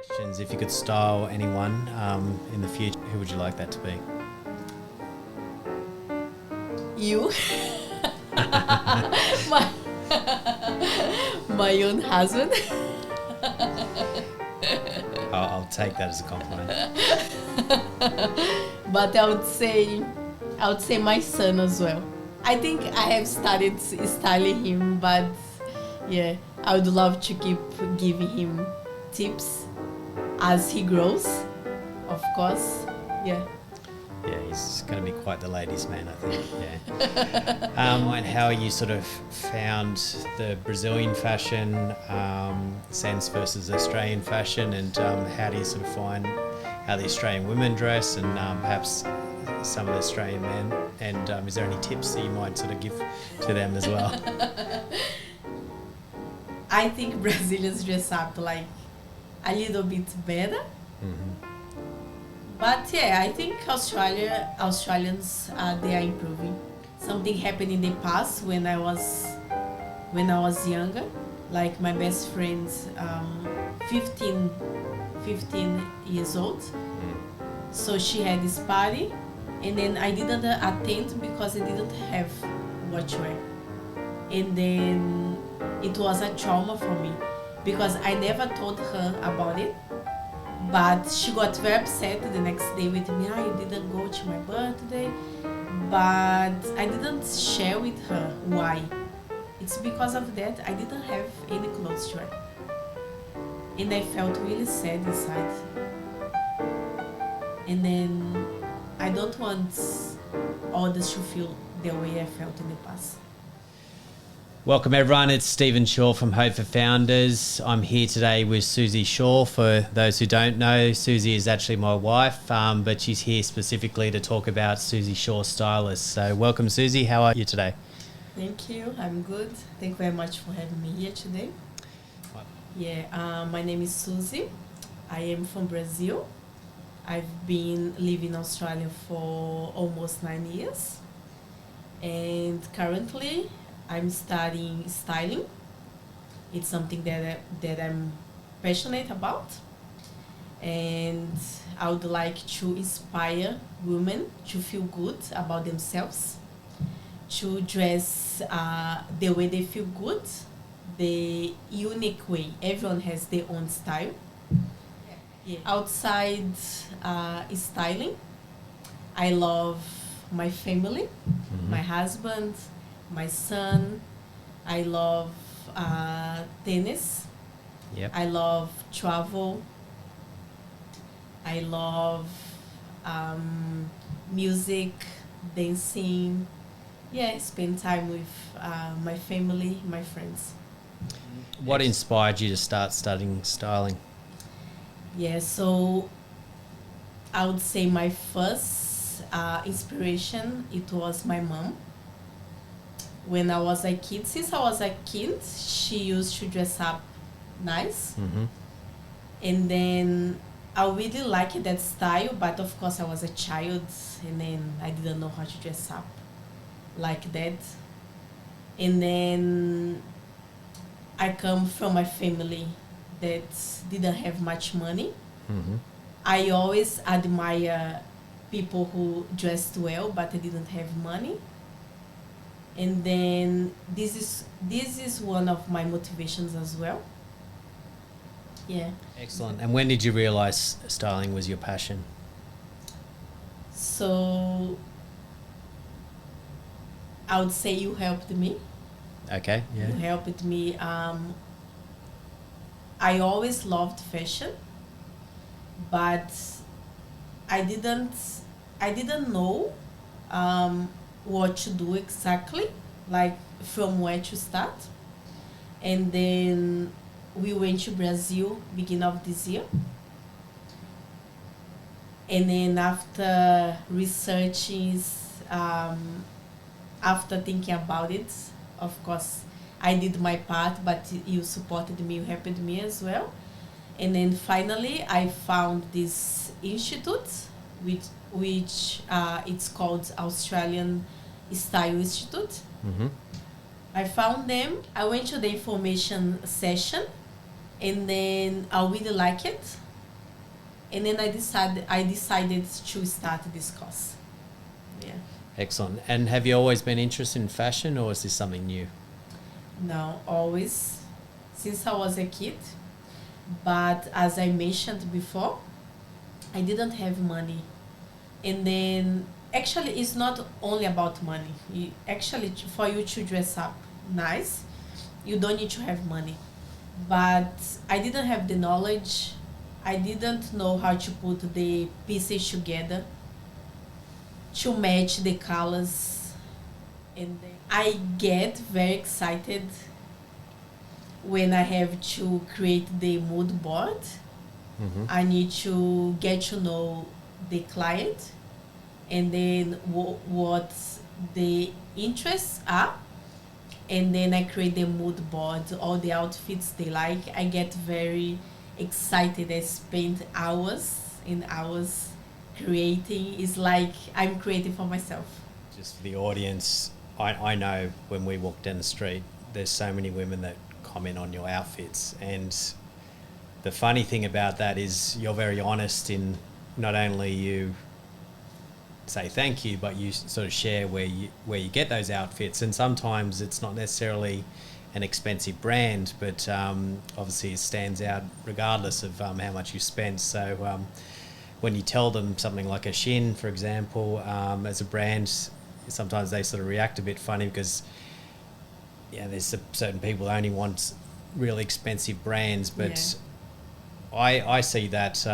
Questions. If you could style anyone in the future, who would you like that to be? You. my, my own husband. I'll take that as a compliment. But I would say my son as well. I think I have started styling him, but yeah, I would love to keep giving him tips as he grows, of course. Yeah. Yeah, he's going to be quite the ladies' man, I think. Yeah. And how you sort of found the Brazilian fashion sense versus Australian fashion, and how do you sort of find how the Australian women dress, and perhaps some of the Australian men? And is there any tips that you might sort of give to them as well? I think Brazilians dress up like a little bit better. Mm-hmm. But yeah, I think Australians they are improving. Something happened in the past when I was younger. Like my best friend, 15 years old. So she had this party, and then I didn't attend because I didn't have what to wear. And then it was a trauma for me because I never told her about it. But she got very upset the next day with me. You didn't go to my birthday. But I didn't share with her why. It's because of that I didn't have any clothes to wear. And I felt really sad inside. And then I don't want others to feel the way I felt in the past. Welcome everyone, it's Stephen Shaw from Hope for Founders. I'm here today with Suzy Shaw. For those who don't know, Suzy is actually my wife, but she's here specifically to talk about Suzy Shaw Stylist. So welcome Suzy, how are you today? Thank you, I'm good. Thank you very much for having me here today. Yeah, my name is Suzy. I am from Brazil. I've been living in Australia for almost 9 years. And currently, I'm studying styling. It's something that I'm passionate about, and I would like to inspire women to feel good about themselves, to dress the way they feel good, the unique way. Everyone has their own style. Yeah. Outside styling, I love my family, my husband, my son. I love tennis. Yep. I love travel. I love music, dancing. Yeah, spend time with my family, my friends. What inspired you to start studying styling? Yeah, so I would say my first inspiration, it was my mom. When I was a kid, since I was a kid, she used to dress up nice. Mm-hmm. And then I really liked that style, but of course I was a child, and then I didn't know how to dress up like that. And then I come from a family that didn't have much money. Mm-hmm. I always admire people who dressed well, but they didn't have money. And then this is one of my motivations as well. Yeah. Excellent. And when did you realise styling was your passion? So I would say you helped me. Okay, yeah. You helped me. I always loved fashion, but I didn't know what to do exactly, like from where to start. And then we went to Brazil beginning of this year. And then after researching, after thinking about it, of course, I did my part, but you supported me, you helped me as well. And then finally, I found this institute, which it's called Australian Style Institute. Mm-hmm. I found them. I went to the information session, and then I really like it. And then I decided to start this course. Yeah. Excellent. And have you always been interested in fashion, or is this something new? No, always, since I was a kid. But as I mentioned before, I didn't have money. And then, actually, it's not only about money. Actually, for you to dress up nice, you don't need to have money. But I didn't have the knowledge. I didn't know how to put the pieces together to match the colors. And then I get very excited when I have to create the mood board. I need to get to know the client and then what the interests are. And then I create the mood board, all the outfits they like. I get very excited. I spend hours and hours creating. It's like I'm creating for myself. Just for the audience, I know when we walk down the street, there's so many women that comment on your outfits, and the funny thing about that is you're very honest in not only you say thank you, but you sort of share where you get those outfits. And sometimes it's not necessarily an expensive brand, but obviously it stands out regardless of how much you spend. So when you tell them something like a Shin, for example, as a brand, sometimes they sort of react a bit funny because there's certain people that only want really expensive brands, but I see that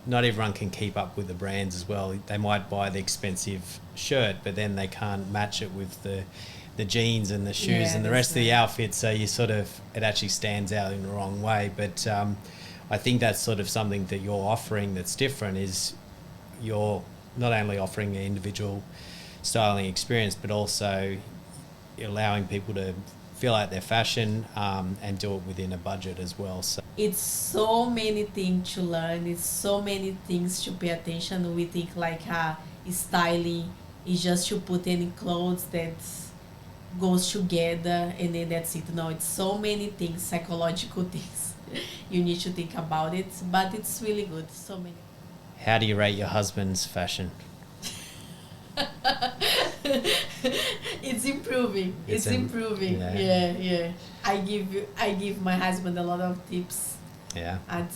not everyone can keep up with the brands as well. They might buy the expensive shirt, but then they can't match it with the jeans and the shoes and the rest of the outfit. So it actually stands out in the wrong way. But I think that's sort of something that you're offering that's different, is you're not only offering an individual styling experience, but also allowing people to feel out their fashion and do it within a budget as well. So it's so many things to learn. It's so many things to pay attention. We think like styling is just to put any clothes that goes together and then that's it. No, it's so many things, psychological things. You need to think about it, but it's really good. So many. How do you rate your husband's fashion? It's improving. It's improving. Yeah. I give my husband a lot of tips. Yeah. And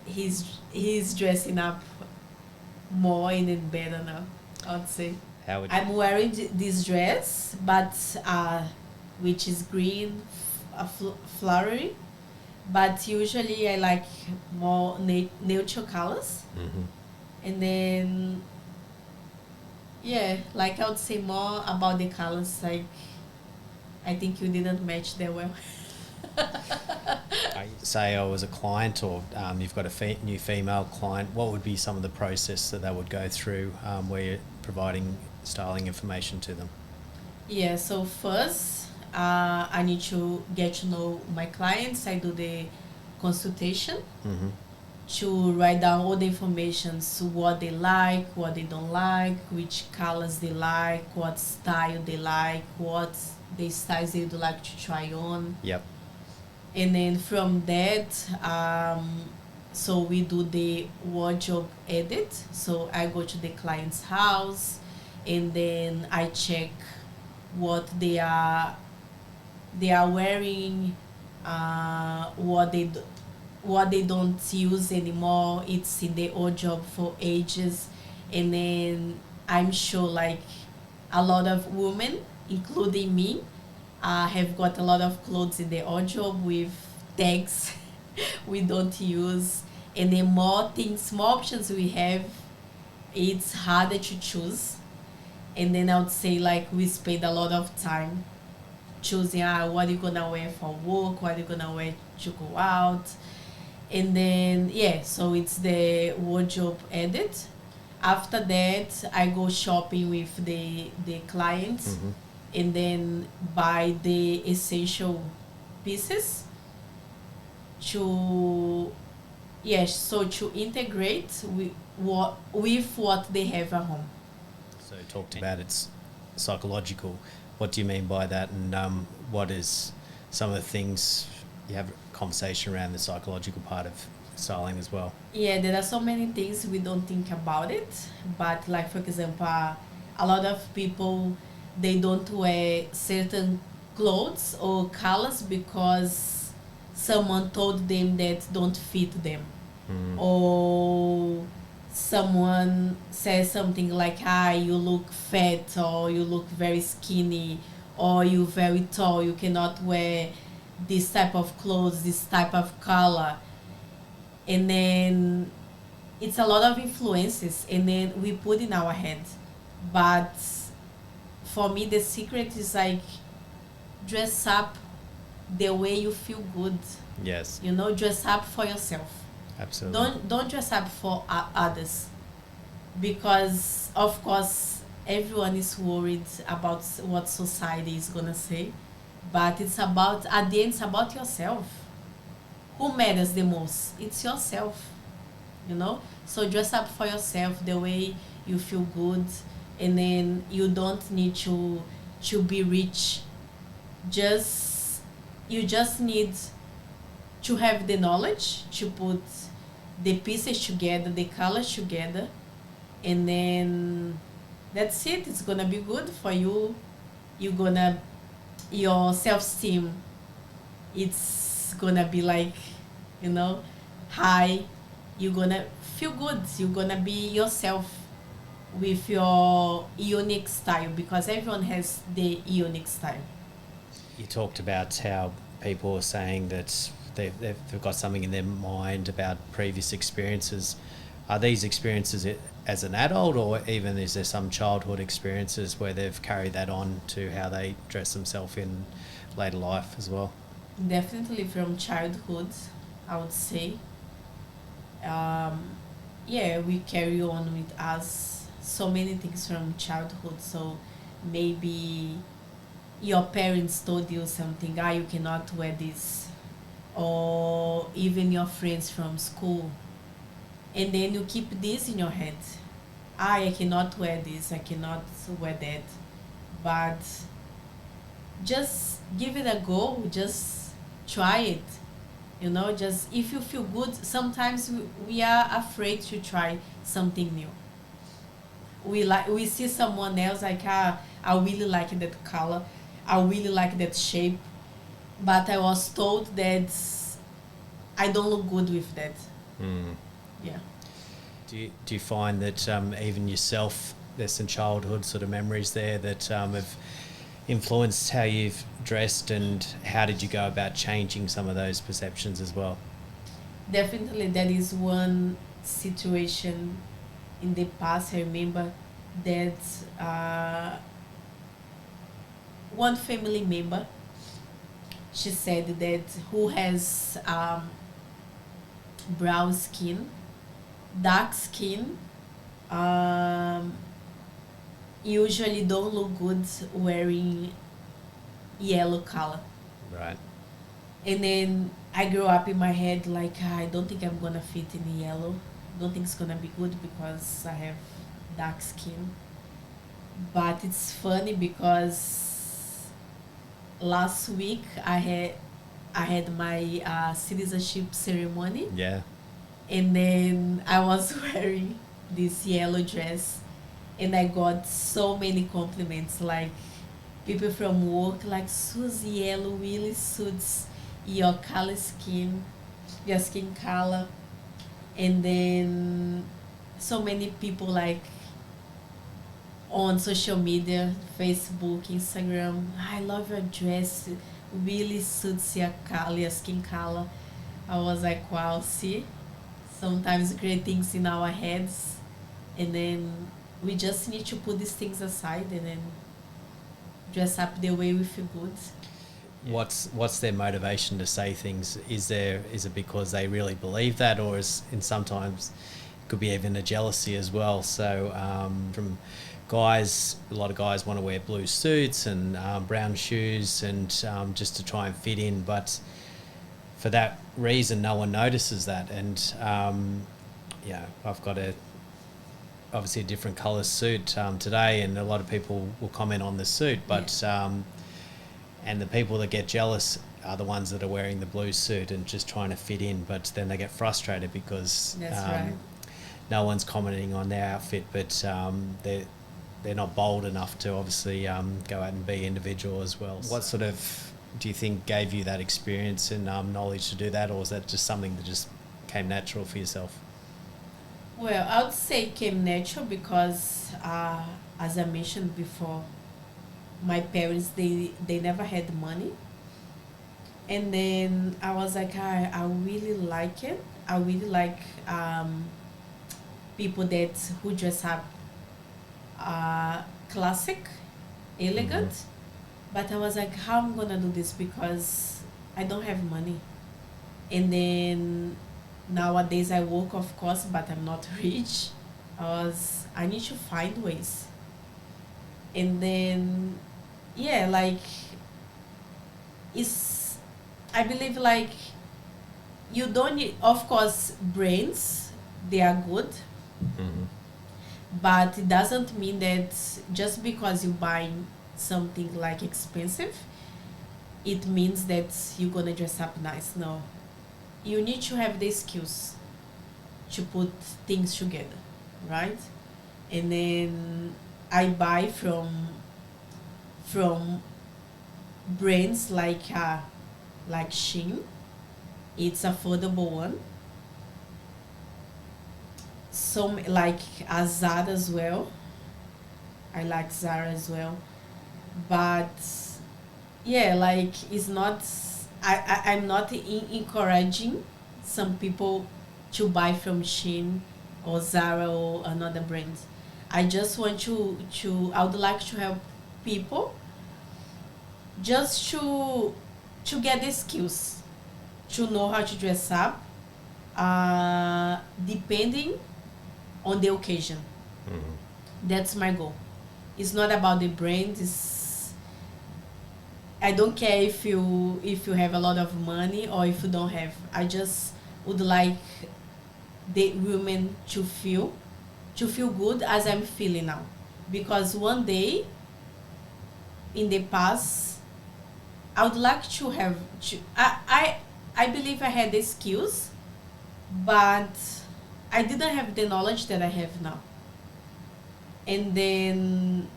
he's dressing up more and then better now, I'd say. I'm wearing this dress, but which is green, flowery. But usually I like more neutral colors. And then like I would say more about the colors. Like I think you didn't match that well. Say I was a client, or you've got a new female client, what would be some of the process that they would go through where you're providing styling information to them? Yeah, so first I need to get to know my clients. I do the consultation to write down all the information, so what they like, what they don't like, which colors they like, what style they like, what the styles they would like to try on. Yep. And then from that, so we do the wardrobe edit. So I go to the client's house and then I check what they are wearing, what they don't use anymore. It's in the wardrobe for ages. And then I'm sure like a lot of women, including me, have got a lot of clothes in the wardrobe with tags we don't use. And the more options we have, it's harder to choose. And then I would say like we spend a lot of time choosing what you're gonna wear for work, what you're gonna wear to go out. And then so it's the wardrobe edit. After that I go shopping with the clients and then buy the essential pieces to integrate with what they have at home. So you talked about it's psychological. What do you mean by that, and what is some of the things you have a conversation around the psychological part of styling as well? Yeah, there are so many things we don't think about it, but like for example, a lot of people, they don't wear certain clothes or colors because someone told them that don't fit them, or someone says something like, you look fat, or you look very skinny, or you very tall, you cannot wear this type of clothes, this type of color. And then it's a lot of influences, and then we put in our head. But for me, the secret is like, dress up the way you feel good. Yes. You know, dress up for yourself. Absolutely. Don't dress up for others, because of course everyone is worried about what society is gonna say, but it's about, at the end, it's about yourself. Who matters the most? It's yourself, you know. So dress up for yourself the way you feel good, and then you don't need to be rich. Just, you just need to have the knowledge to put the pieces together, the colors together, and then that's it. It's gonna be good for you. You're gonna, your self-esteem, it's gonna be like, you know, high. You're gonna feel good. You're gonna be yourself with your unique style, because everyone has the unique style. You talked about how people are saying that they've got something in their mind about previous experiences. Are these experiences as an adult, or even is there some childhood experiences where they've carried that on to how they dress themselves in later life as well? Definitely from childhood, I would say. Yeah, we carry on with us so many things from childhood. So maybe your parents told you something, you cannot wear this, or even your friends from school, and then you keep this in your head. I cannot wear this, I cannot wear that. But just give it a go, just try it. You know, just if you feel good, sometimes we are afraid to try something new. We see someone else like, I really like that color, I really like that shape, but I was told that I don't look good with that. Yeah. Do you find that even yourself, there's some childhood sort of memories there that have influenced how you've dressed, and how did you go about changing some of those perceptions as well? Definitely, there is one situation in the past. I remember that one family member, she said that who has brown skin, dark skin, usually don't look good wearing yellow color. Right. And then I grew up in my head like, I don't think I'm gonna fit in yellow. Don't think it's gonna be good because I have dark skin. But it's funny because last week I had my citizenship ceremony. Yeah. And then I was wearing this yellow dress, and I got so many compliments, like people from work like, Suzy, yellow really suits your color skin, your skin color. And then so many people like on social media, Facebook, Instagram, I love your dress, really suits your color, your skin color. I was like, wow, see, sometimes great things in our heads, and then we just need to put these things aside and then dress up the way we feel good. What's their motivation to say things? Is it because they really believe that, or sometimes it could be even a jealousy as well? So from guys, a lot of guys want to wear blue suits and brown shoes, and just to try and fit in, but for that reason no one notices that. And I've got obviously a different colour suit today, and a lot of people will comment on the suit, but and the people that get jealous are the ones that are wearing the blue suit and just trying to fit in, but then they get frustrated because Right. no one's commenting on their outfit, but they're not bold enough to obviously go out and be individual as well. What sort of do you think gave you that experience and knowledge to do that, or was that just something that just came natural for yourself? Well, I would say it came natural because, as I mentioned before, my parents, they never had money. And then I was like, I really like it. I really like people that who dress up classic, elegant. But I was like, how I'm gonna do this because I don't have money. And then nowadays I work, of course, but I'm not rich. I need to find ways. And then, yeah, like, it's, I believe, like, you don't need, of course, brands, they are good, but it doesn't mean that just because you buy something like expensive, it means that you're gonna dress up nice. No, you need to have the skills to put things together, right? And then I buy from brands like Shein. It's affordable one. Some like Zara as well. I like Zara as well, but yeah, like it's not. I'm not encouraging some people to buy from Shein or Zara or another brand. I just want I would like to help people just to get the skills, to know how to dress up, depending on the occasion. That's my goal. It's not about the brand. I don't care if you have a lot of money or if you don't have. I just would like the women to feel good as I'm feeling now, because one day in the past I would like to have I believe I had the skills, but I didn't have the knowledge that I have now. And then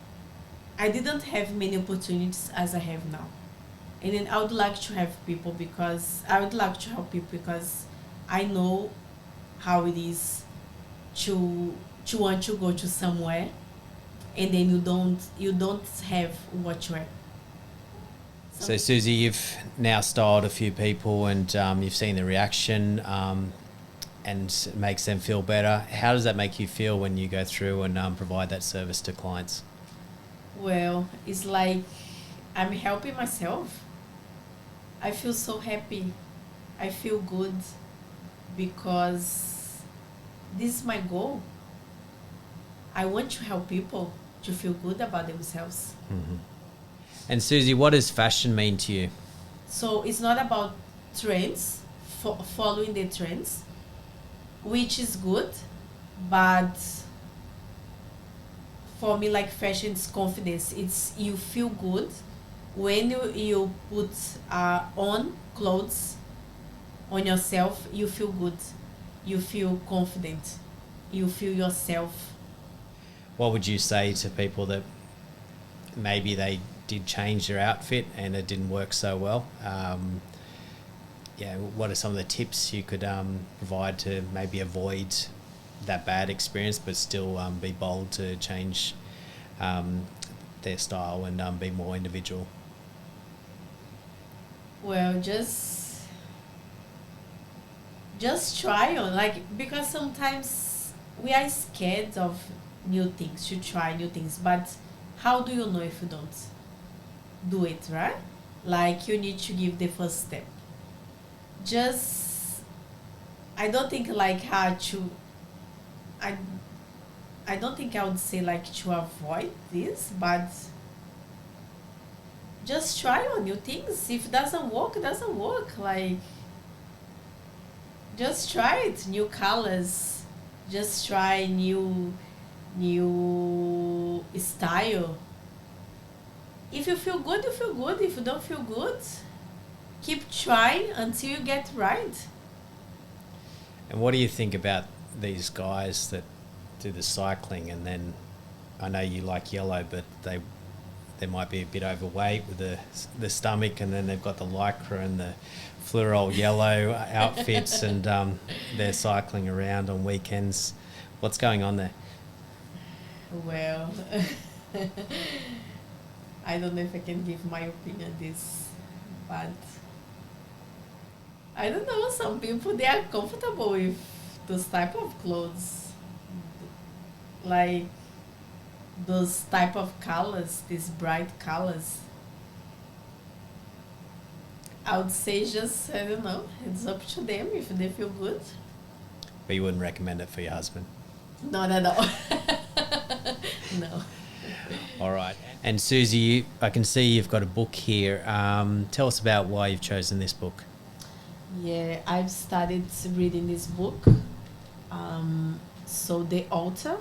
I didn't have many opportunities as I have now. And then I would like to have people because I would like to help people because I know how it is to want to go to somewhere and then you don't have what you have. So Suzy, you've now styled a few people and you've seen the reaction and it makes them feel better. How does that make you feel when you go through and provide that service to clients? Well, it's like I'm helping myself. I feel so happy. I feel good because this is my goal. I want to help people to feel good about themselves. And Suzy, what does fashion mean to you? So it's not about trends, following the trends, which is good, but for me, like, fashion is confidence. It's you feel good when you put on clothes on yourself. You feel good, you feel confident, you feel yourself. What would you say to people that maybe they did change their outfit and it didn't work so well? What are some of the tips you could provide to maybe avoid that bad experience but still be bold to change their style and be more individual? Well, just try on, like, because sometimes we are scared of new things, to try new things, but how do you know if you don't do it, right? Like, you need to give the first step. Just, I don't think like how to, I don't think I would say like to avoid this, but just try on new things. If it doesn't work, it doesn't work. Like, just try it. New colors. Just try new style. If you feel good, you feel good. If you don't feel good, keep trying until you get right. And what do you think about these guys that do the cycling, and then I know you like yellow, but they might be a bit overweight with the stomach, and then they've got the lycra and the fluorol yellow outfits, and they're cycling around on weekends. What's going on there? Well, I don't know if I can give my opinion on this, but I don't know, some people, they are comfortable with those type of clothes, like those type of colors, these bright colors. I would say just, I don't know, it's up to them if they feel good. But you wouldn't recommend it for your husband? Not at all. No. All right. And Suzy, I can see you've got a book here. Tell us about why you've chosen this book. Yeah, I've started reading this book. So the author,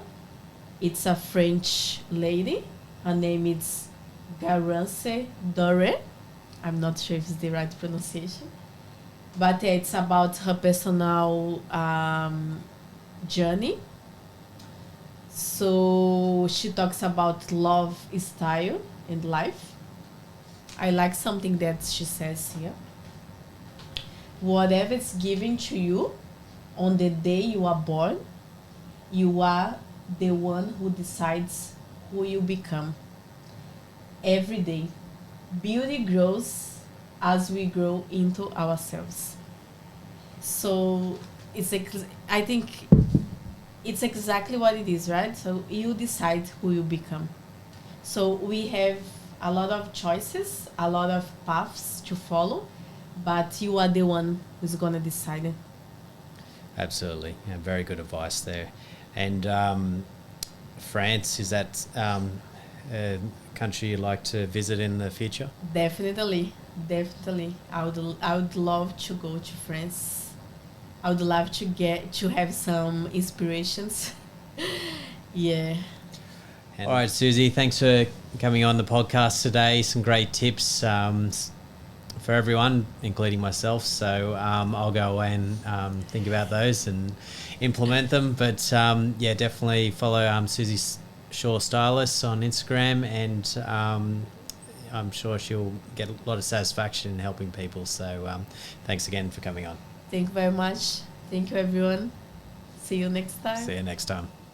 it's a French lady. Her name is Garance Dore. I'm not sure if it's the right pronunciation. But it's about her personal journey. So she talks about love, style, and life. I like something that she says here. Whatever is given to you on the day you are born, you are the one who decides who you become. Every day, beauty grows as we grow into ourselves. So I think it's exactly what it is, right? So you decide who you become. So we have a lot of choices, a lot of paths to follow, but you are the one who's gonna decide it. Absolutely. Yeah, very good advice there. And France, is that a country you'd like to visit in the future? Definitely. I would love to go to France. I would love to have some inspirations. Yeah. All right, Suzy, thanks for coming on the podcast today. Some great tips for everyone, including myself. So I'll go away and think about those and implement them. But yeah, definitely follow Suzy Shaw Stylist on Instagram, and I'm sure she'll get a lot of satisfaction in helping people. So thanks again for coming on. Thank you very much. Thank you, everyone. See you next time. See you next time.